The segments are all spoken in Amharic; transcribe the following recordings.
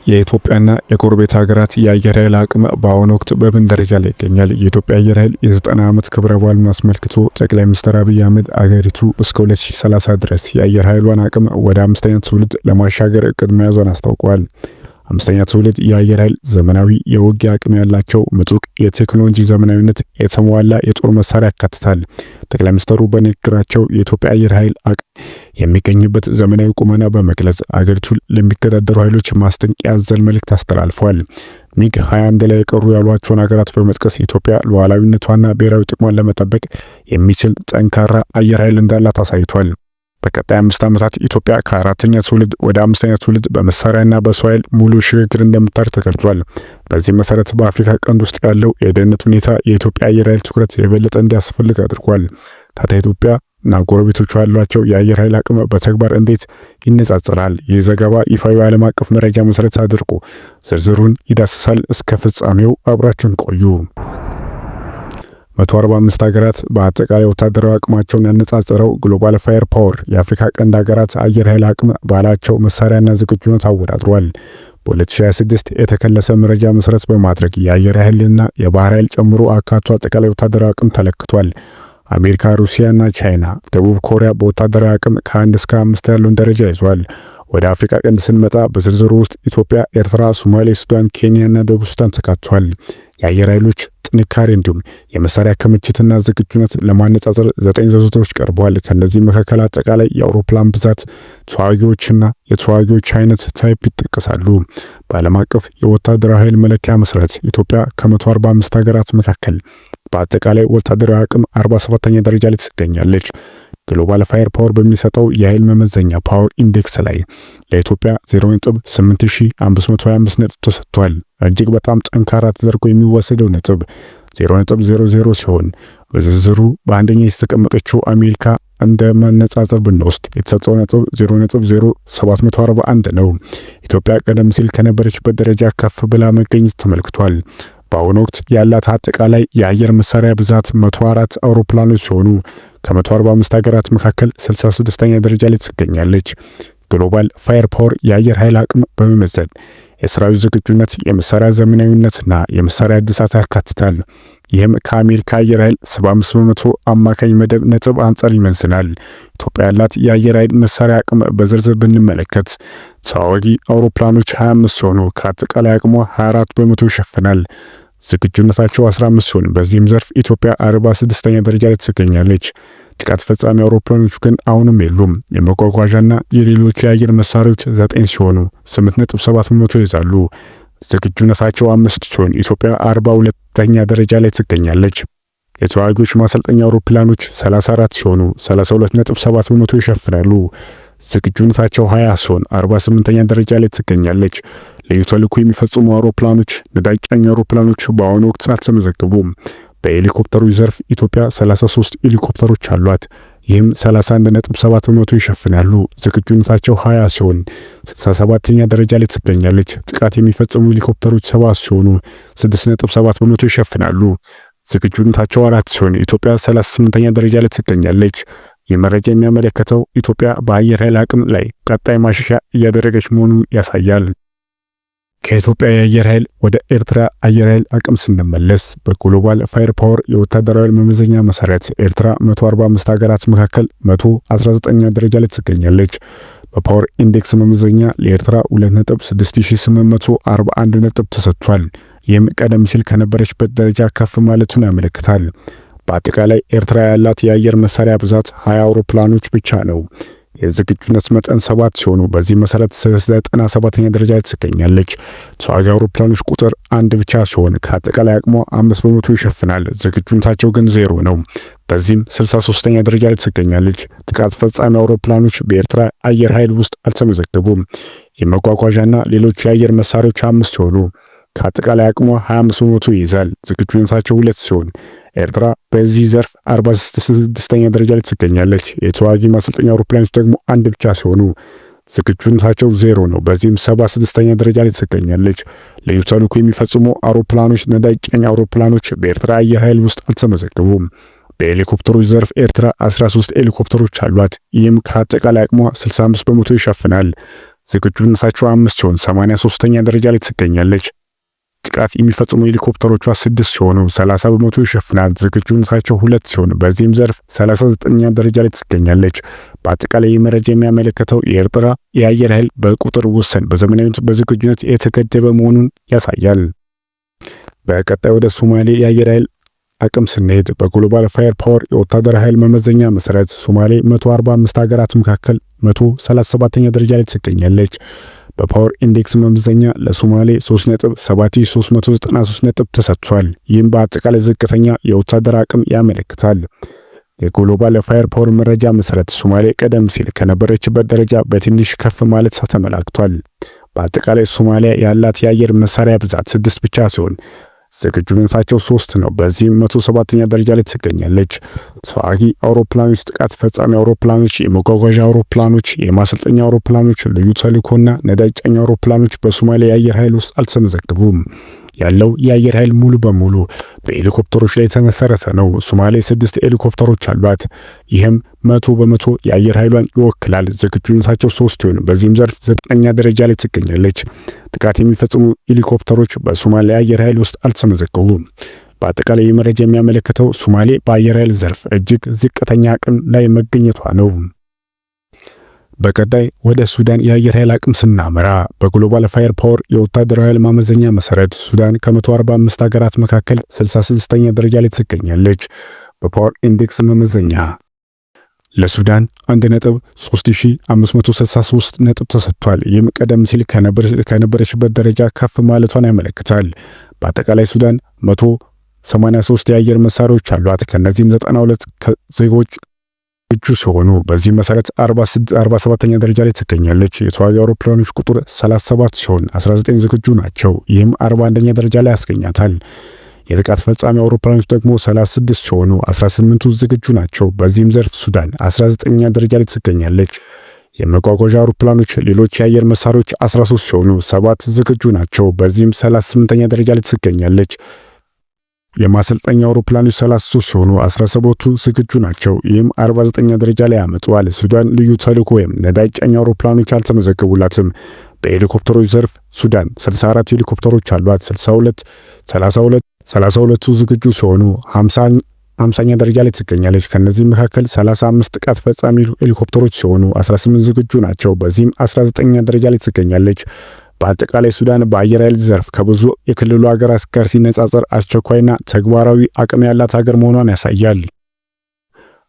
የኢትዮጵያና የጎረቤት ሀገራት የአየር ኃይል አቅም በአሁኑ ወቅት በምን ደረጃ ላይ ይገኛል? የኢትዮጵያ አየር ኃይል የ90 ዓመት ክብረ በዓልን አስመልክቶ ጠቅላይ ሚኒስትር አብይ አህመድ አገሪቱ እስከ 2030 ድረስ የአየር ኃይሏን አቅም ወደ አምስተኛ ትውልድ ለማሻገር እቅድ መያዟን አስታውቀዋል። አምስተኛ ትውልድ የአየር ኃይል ዘመናዊ የውጊያ አቅም ያላቸው ምጡቅ የቴክኖሎጂ ዘመናዊነት የተሟላ የጦር መሳሪያ ያካትታል። ጠቅላይ ሚኒስትሩ በንግግራቸው የኢትዮጵያ አየር ኃይል አቅም የሚገኝበት ዘመናዊ ቁመና በመግለጽ አገሪቱ ለሚገዳደሩ ኃይሎች ማስጠንቀቂያ ያዘለ መልእክት አስተላልፈዋል። ሚግ 21 ላይ የቀሩ ያሏቸውን ሀገራት በመጥቀስ ኢትዮጵያ ሉዓላዊነቷና ብሔራዊ ጥቅሟን ለመጠበቅ የሚችል ጠንካራ አየር ኃይል እንዳላት አሳይቷል። በቀጣይ 5 ዓመታት ኢትዮጵያ ከአራተኛ ትውልድ ወደ አምስተኛ ትውልድ በመሳሪያና በሰው ኃይል ሙሉ ሽግግር እንደምታደርግ ተገልጿል። በዚህ መሰረት በአፍሪካ ቀንድ ውስጥ ያለው የደህንነት ሁኔታ የኢትዮጵያ አየር ኃይል ትኩረት የበለጠ እንዲያስፈልግ አድርጓል። ታዲያ ኢትዮጵያና ጎረቤቶቿ ያሏቸው የአየር ኃይል አቅም በተግባር እንዴት ይነጻጸራል? ይህ ዘገባ ይፋዊ ዓለም አቀፍ መረጃ መሰረት አድርጎ ዝርዝሩን ይዳስሳል። እስከ ፍጻሜው አብራችሁን ቆዩ። 145 ሀገራት በአጠቃላይ ወታደራዊ አቅማቸውን ያነጻጸረው ግሎባል ፋየር ፓወር የአፍሪካ ቀንድ ሀገራት አየር ኃይል አቅም ባላቸው መሳሪያና ዝግጁነት አወዳድሯል። በ2026 የተከለሰ መረጃ መሰረት በማድረግ የአየር ኃይልና የባህር ኃይል ጨምሮ አካቶ አጠቃላይ ወታደራዊ አቅም ተለክቷል። አሜሪካ፣ ሩሲያና ቻይና፣ ደቡብ ኮሪያ በወታደራዊ አቅም ከ1 እስከ 5 ያለውን ደረጃ ይዟል። ወደ አፍሪካ ቀንድ ስንመጣ በዝርዝሩ ውስጥ ኢትዮጵያ፣ ኤርትራ፣ ሶማሌ፣ ሱዳን፣ ኬንያና ደቡብ ሱዳን ተካቷል። የአየር ኃይሎች ጥንካሬ እንዲሁም የመሳሪያ ክምችትና ዝግጁነት ለማነጻጸር 9 ዝርዝሮች ቀርበዋል። ከነዚህ መካከል አጠቃላይ የአውሮፕላን ብዛት፣ ተዋጊዎችና የተዋጊዎች አይነት ታይፕ ይጠቀሳሉ። በዓለም አቀፍ የወታደራዊ ኃይል መለኪያ መሰረት ኢትዮጵያ ከ145 ሀገራት መካከል በአጠቃላይ ወታደራዊ አቅም 47ኛ ደረጃ ላይ ትገኛለች። ግሎባል ፋየር ፓወር በሚሰጠው የኃይል መመዘኛ ፓወር ኢንዴክስ ላይ ለኢትዮጵያ 0.8525 ነጥብ ተሰጥቷል። እጅግ በጣም ጠንካራ ተደርጎ የሚወሰደው ነጥብ 0.00 ሲሆን በዝርዝሩ በአንደኛ የተቀመጠችው አሜሪካ እንደ መነጻጸር ብንወስድ የተሰጠው ነጥብ 0.0741 ነው። ኢትዮጵያ ቀደም ሲል ከነበረችበት ደረጃ ከፍ ብላ መገኘት ተመልክቷል። በአሁኑ ወቅት ያላት አጠቃላይ የአየር መሳሪያ ብዛት 104 አውሮፕላኖች ሲሆኑ ከ145 ሀገራት መካከል 66ኛ ደረጃ ላይ ትገኛለች። ግሎባል ፋየር ፓወር የአየር ኃይል አቅም በመመዘን የሰራዊት ዝግጁነት፣ የመሳሪያ ዘመናዊነትና የመሳሪያ እድሳት ያካትታል። ይህም ከአሜሪካ አየር ኃይል 75% አማካኝ መደብ ነጥብ አንጻር ይመዝናል። ኢትዮጵያ ያላት የአየር ኃይል መሳሪያ አቅም በዝርዝር ብንመለከት ተዋጊ አውሮፕላኖች 25 ሲሆኑ ከአጠቃላይ አቅሟ 24% ይሸፍናል። ዝግጁነታቸው 15 ሲሆን በዚህም ዘርፍ ኢትዮጵያ 46ኛ ደረጃ ላይ ትገኛለች። ጥቃት ፈጻሚ አውሮፕላኖች ግን አሁንም የሉም። የመጓጓዣና የሌሎች የአየር መሳሪያዎች 9 ሲሆኑ 8.7% ይይዛሉ። ዝግጁነታቸው 5 ሲሆን ኢትዮጵያ 42ኛ ደረጃ ላይ ትገኛለች። የተዋጊዎች ማሰልጠኛ አውሮፕላኖች 34 ሲሆኑ 32.7% ይሸፍናሉ። ዝግጁነታቸው 20 ሲሆን 48ኛ ደረጃ ላይ ትገኛለች። ልዩ ተልዕኮ የሚፈጽሙ አውሮፕላኖች፣ ነዳጅ ጫኝ አውሮፕላኖች በአሁኑ ወቅት አልተመዘገቡም። በሄሊኮፕተሮች ዘርፍ ኢትዮጵያ 33 ሄሊኮፕተሮች አሏት። ይህም 31.7% ይሸፍናሉ። ዝግጁነታቸው 20 ሲሆን 67ኛ ደረጃ ላይ ትገኛለች። ጥቃት የሚፈጽሙ ሄሊኮፕተሮች 7 ሲሆኑ 6.7% ይሸፍናሉ። ዝግጁነታቸው 4 ሲሆን ኢትዮጵያ 38ኛ ደረጃ ላይ ትገኛለች። ይህ መረጃ የሚያመለክተው ኢትዮጵያ በአየር ኃይል አቅም ላይ ቀጣይ ማሻሻያ እያደረገች መሆኑን ያሳያል። ከኢትዮጵያ የአየር ኃይል ወደ ኤርትራ አየር ኃይል አቅም ስንመለስ በግሎባል ፋየር ፓወር የወታደራዊ መመዘኛ መሰረት ኤርትራ 145 ሀገራት መካከል 119ኛ ደረጃ ላይ ትገኛለች። በፓወር ኢንዴክስ መመዘኛ ለኤርትራ 2.6841 ነጥብ ተሰጥቷል። ይህም ቀደም ሲል ከነበረችበት ደረጃ ከፍ ማለቱን ያመለክታል። በአጠቃላይ ኤርትራ ያላት የአየር መሳሪያ ብዛት 20 አውሮፕላኖች ብቻ ነው። የዝግጁነት መጠን 7 ሲሆኑ በዚህ መሰረት 97ኛ ደረጃ ላይ ትገኛለች። ተዋጊ አውሮፕላኖች ቁጥር 1 ብቻ ሲሆን ከአጠቃላይ አቅሟ 5% ይሸፍናል። ዝግጁነታቸው ግን 0 ነው። በዚህም 63ኛ ደረጃ ላይ ትገኛለች። ጥቃት ፈጻሚ አውሮፕላኖች በኤርትራ አየር ኃይል ውስጥ አልተመዘገቡም። የመጓጓዣና ሌሎች የአየር መሳሪያዎች 5 ሲሆኑ ከአጠቃላይ አቅሟ 25% ይይዛል። ዝግጁነታቸው 2 ሲሆን ኤርትራ በዚህ ዘርፍ 46ኛ ደረጃ ላይ ትገኛለች። የተዋጊ ማሰልጠኛ አውሮፕላኖች ደግሞ 1 ብቻ ሲሆኑ ዝግጁነታቸው 0 ነው። በዚህም 76ኛ ደረጃ ላይ ትገኛለች። ልዩ ተልዕኮ የሚፈጽሙ አውሮፕላኖች፣ ነዳጅ ጫኝ አውሮፕላኖች በኤርትራ አየር ኃይል ውስጥ አልተመዘገቡም። በሄሊኮፕተሮች ዘርፍ ኤርትራ 13 ሄሊኮፕተሮች አሏት። ይህም ከአጠቃላይ አቅሟ 65% ይሸፍናል። ዝግጁነታቸው 5 ሲሆን 83ኛ ደረጃ ላይ ትገኛለች። ጥቃት የሚፈጽሙ ሄሊኮፕተሮቿ 6 ሲሆኑ 30 በመቶ ይሸፍናል። ዝግጁነታቸው 2 ሲሆን በዚህም ዘርፍ 39ኛ ደረጃ ላይ ትገኛለች። በአጠቃላይ መረጃ የሚያመለክተው የኤርትራ የአየር ኃይል በቁጥር ውስን፣ በዘመናዊነት በዝግጁነት የተገደበ መሆኑን ያሳያል። በቀጣይ ወደ ሶማሌ የአየር ኃይል አቅም ስንሄድ በግሎባል ፋየር ፓወር የወታደራዊ ኃይል መመዘኛ መሰረት ሶማሌ 145 ሀገራት መካከል 137ኛ ደረጃ ላይ ትገኛለች። በፓወር ኢንዴክስ መመዘኛ ለሶማሌ 3.7393 ነጥብ ተሰጥቷል። ይህም በአጠቃላይ ዝቅተኛ የወታደር አቅም ያመለክታል። የግሎባል ፋየር ፓወር መረጃ መሰረት ሶማሌ ቀደም ሲል ከነበረችበት ደረጃ በትንሽ ከፍ ማለት ተመላክቷል። በአጠቃላይ ሶማሊያ ያላት የአየር መሳሪያ ብዛት 6 ብቻ ሲሆን ዝግጁነታቸው 3 ነው። በዚህም 107ኛ ደረጃ ላይ ትገኛለች። ተዋጊ አውሮፕላኖች፣ ጥቃት ፈጻሚ አውሮፕላኖች፣ የመጓጓዣ አውሮፕላኖች፣ የማሰልጠኛ አውሮፕላኖች፣ ልዩ ተልዕኮና ነዳጅ ጫኝ አውሮፕላኖች በሶማሊያ የአየር ኃይል ውስጥ አልተመዘገቡም። ያለው የአየር ኃይል ሙሉ በሙሉ በሄሊኮፕተሮች ላይ የተመሰረተ ነው። ሶማሌ 6 ሄሊኮፕተሮች አሏት። ይህም 100% የአየር ኃይሏን ይወክላል። ዝግጁነታቸው 3 ይሆን። በዚህም ዘርፍ 9ኛ ደረጃ ላይ ትገኛለች። ጥቃት የሚፈጽሙ ሄሊኮፕተሮች በሶማሌ የአየር ኃይል ውስጥ አልተመዘገቡም። በአጠቃላይ መረጃ የሚያመለክተው ሶማሌ በአየር ኃይል ዘርፍ እጅግ ዝቅተኛ አቅም ላይ መገኘቷ ነው። በቀጣይ ወደ ሱዳን የአየር ኃይል አቅም ስናመራ በግሎባል ፋየር ፓወር የወታደራዊ ኃይል ማመዘኛ መሰረት ሱዳን ከ145 ሀገራት መካከል 66ኛ ደረጃ ላይ ትገኛለች። በፓወር ኢንዴክስ መመዘኛ ለሱዳን 1.3563 ነጥብ ተሰጥቷል። ይህም ቀደም ሲል ከነበረችበት ደረጃ ከፍ ማለቷን ያመለክታል። በአጠቃላይ ሱዳን 183 የአየር መሳሪያዎች አሏት። ከነዚህም 92 ዜጎች እጁ ሲሆኑ በዚህ መሰረት 47ኛ ደረጃ ላይ ትገኛለች። የተዋጊ አውሮፕላኖች ቁጥር 37 ሲሆን 19 ዝግጁ ናቸው። ይህም 41ኛ ደረጃ ላይ ያስገኛታል። የጥቃት ፈጻሚ አውሮፕላኖች ደግሞ 36 ሲሆኑ 18ቱ ዝግጁ ናቸው። በዚህም ዘርፍ ሱዳን 19ኛ ደረጃ ላይ ትገኛለች። የመጓጓዣ አውሮፕላኖች፣ ሌሎች የአየር መሳሪያዎች 13 ሲሆኑ 7 ዝግጁ ናቸው። በዚህም 38ኛ ደረጃ ላይ ትገኛለች። የማሰልጠኛ አውሮፕላኖች 33 ሲሆኑ 17ቱ ዝግጁ ናቸው። ይህም 49ኛ ደረጃ ላይ ያመጣዋል። ሱዳን ልዩ ተልዕኮ ወይም ነዳጅ ጫኝ አውሮፕላኖች አልተመዘገቡላትም። በሄሊኮፕተሮች ዘርፍ ሱዳን 64 ሄሊኮፕተሮች አሏት። 32ቱ ዝግጁ ሲሆኑ 50ኛ ደረጃ ላይ ትገኛለች። ከነዚህ መካከል 35 ጥቃት ፈጻሚ ሄሊኮፕተሮች ሲሆኑ 18 ዝግጁ ናቸው። በዚህም 19ኛ ደረጃ ላይ ትገኛለች። በአጠቃላይ ሱዳን በአየር ኃይል ዘርፍ ከብዙ የክልሉ ሀገራት ጋር ሲነጻጸር አስቸኳይና ተግባራዊ አቅም ያላት ሀገር መሆኗን ያሳያል።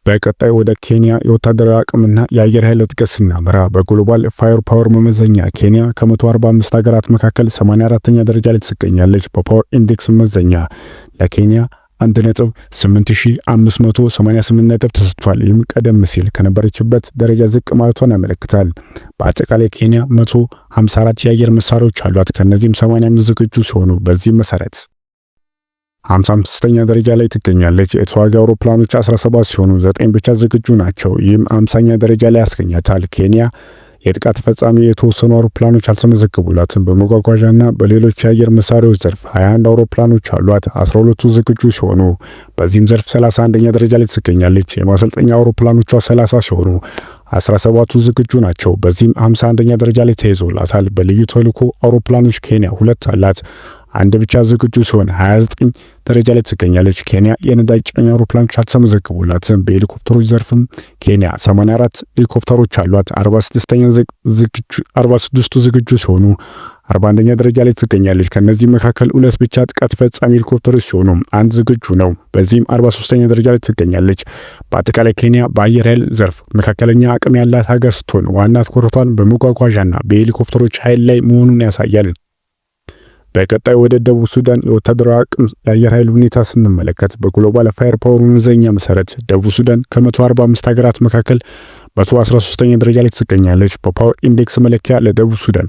በቀጣይ ወደ ኬንያ የወታደራዊ አቅምና የአየር ኃይል እድገት ስናመራ በግሎባል ፋየር ፓወር መመዘኛ ኬንያ ከ145 ሀገራት መካከል 84ኛ ደረጃ ላይ ትገኛለች። በፓወር ኢንዴክስ መመዘኛ ለኬንያ 1.8588 ነጥብ ተሰጥቷል። ይህም ቀደም ሲል ከነበረችበት ደረጃ ዝቅ ማለቷን ያመለክታል። በአጠቃላይ ኬንያ 154 የአየር መሳሪያዎች አሏት። ከነዚህም 85 ዝግጁ ሲሆኑ በዚህ መሰረት 55ኛ ደረጃ ላይ ትገኛለች። የተዋጊ አውሮፕላኖች 17 ሲሆኑ 9 ብቻ ዝግጁ ናቸው። ይህም 50ኛ ደረጃ ላይ ያስገኛታል። ኬንያ የጥቃት ፈጻሚ የተወሰኑ አውሮፕላኖች አልተመዘገቡላትም። በመጓጓዣና በሌሎች የአየር መሳሪያዎች ዘርፍ 21 አውሮፕላኖች አሏት። 12ቱ ዝግጁ ሲሆኑ በዚህም ዘርፍ 31ኛ ደረጃ ላይ ትገኛለች። የማሰልጠኛ አውሮፕላኖቿ 30 ሲሆኑ 17ቱ ዝግጁ ናቸው። በዚህም 51ኛ ደረጃ ላይ ተይዞላታል። በልዩ ተልዕኮ አውሮፕላኖች ኬንያ 2 አላት። አንድ ብቻ ዝግጁ ሲሆን 29 ደረጃ ላይ ትገኛለች። ኬንያ የነዳጅ ጫኝ አውሮፕላኖች አልተመዘገቡላትም። በሄሊኮፕተሮች ዘርፍም ኬንያ 84 ሄሊኮፕተሮች አሏት። 46ቱ ዝግጁ ሲሆኑ 41ኛ ደረጃ ላይ ትገኛለች። ከነዚህ መካከል 2 ብቻ ጥቃት ፈጻሚ ሄሊኮፕተሮች ሲሆኑ 1 ዝግጁ ነው። በዚህም 43ኛ ደረጃ ላይ ትገኛለች። በአጠቃላይ ኬንያ በአየር ኃይል ዘርፍ መካከለኛ አቅም ያላት ሀገር ስትሆን ዋና ትኩረቷን በመጓጓዣና በሄሊኮፕተሮች ኃይል ላይ መሆኑን ያሳያል። በቀጣይ ወደ ደቡብ ሱዳን የወታደራዊ አቅም የአየር ኃይል ሁኔታ ስንመለከት በግሎባል ፋየር ፓወር መመዘኛ መሰረት ደቡብ ሱዳን ከ145 ሀገራት መካከል 113ኛ ደረጃ ላይ ትገኛለች። በፓወር ኢንዴክስ መለኪያ ለደቡብ ሱዳን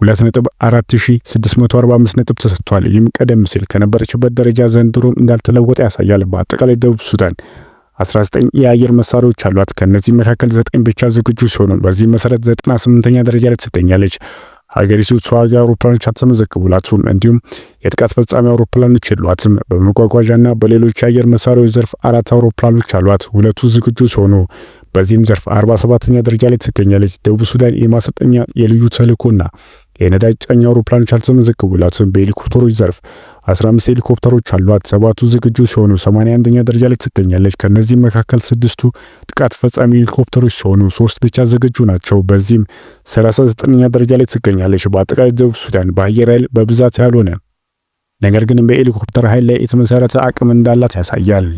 2.4645 ነጥብ ተሰጥቷል። ይህም ቀደም ሲል ከነበረችበት ደረጃ ዘንድሮም እንዳልተለወጠ ያሳያል። በአጠቃላይ ደቡብ ሱዳን 19 የአየር መሳሪያዎች አሏት። ከነዚህ መካከል 9 ብቻ ዝግጁ ሲሆኑ በዚህ መሰረት 98ኛ ደረጃ ላይ ትገኛለች። ሀገሪቱ ተዋጊ አውሮፕላኖች አልተመዘገቡላትም። እንዲሁም የጥቃት ፈጻሚ አውሮፕላኖች የሏትም። በመጓጓዣና በሌሎች የአየር መሳሪያዎች ዘርፍ 4 አውሮፕላኖች አሏት። 2ቱ ዝግጁ ሲሆኑ በዚህም ዘርፍ 47ኛ ደረጃ ላይ ትገኛለች። ደቡብ ሱዳን የማሰልጠኛ የልዩ ተልዕኮና የነዳጅ ጫኝ አውሮፕላኖች አልተመዘገቡላትም። በሄሊኮፕተሮች ዘርፍ 15 ሄሊኮፕተሮች አሏት። 7ቱ ዝግጁ ሲሆኑ 81ኛ ደረጃ ላይ ትገኛለች። ከነዚህም መካከል 6ቱ ጥቃት ፈጻሚ ሄሊኮፕተሮች ሲሆኑ 3 ብቻ ዝግጁ ናቸው። በዚህም 39ኛ ደረጃ ላይ ትገኛለች። በአጠቃላይ ደቡብ ሱዳን በአየር ኃይል በብዛት ያልሆነ ነገር ግን በሄሊኮፕተር ኃይል ላይ የተመሰረተ አቅም እንዳላት ያሳያል።